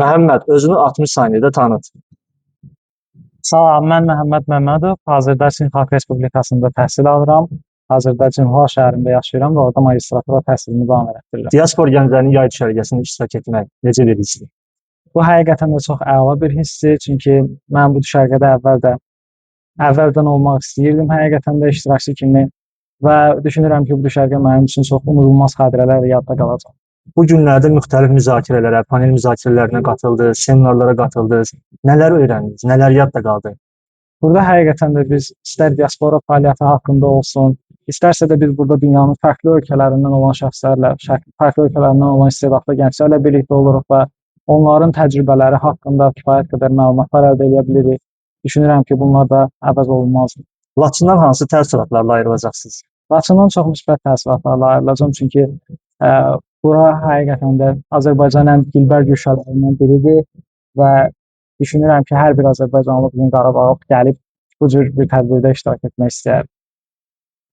Məhəmməd, özünü 60 saniyədə tanıt. Salam, mən Məhəmməd Məmmədov. Hazırda Çin Xalq Respublikasında təhsil alıram. Hazırda Cünhua şəhərində yaşayıram və orada magistratura təhsilimi davam etdirirəm. Diaspor gənclərinin yay düşərgəsində iştirak etmək necə bir hissdir? Bu həqiqətən də çox əla bir hissdir, çünki mən bu düşərgədə əvvəldən olmaq istəyirdim həqiqətən də iştirakçı kimi və düşünürəm ki, bu düşərgə mənim üçün çox unudulmaz xatirələrlə yadda qalacaq. Bu günlərdə müxtəlif müzakirələrə, panel müzakirələrinə qatıldınız, seminarlara qatıldınız. Nələr öyrəndiniz, nələr yadda qaldı? Burada həqiqətən də biz istər diaspora fəaliyyəti haqqında olsun, istərsə də biz burada dünyanın fərqli ölkələrindən olan şəxslərlə, fərqli ölkələrindən olan istedadlı gənclərlə birlikdə oluruq və onların təcrübələri haqqında kifayət qədər məlumatlar əldə edə bilirik. Düşünürəm ki, bunlar da əvəz olunmazdır. Laçından hansı təəssüratlarla ayrılacaqsınız? Laçından çox müsbət təəssüratlarla ayrılacağam, çünki bura həqiqətən də Azərbaycanın ən dilbər güşələrindən biridir və düşünürəm ki, hər bir Azərbaycanlı bugün Qarabağa gəlib bu cür bir tədbirdə iştirak etmək istəyər.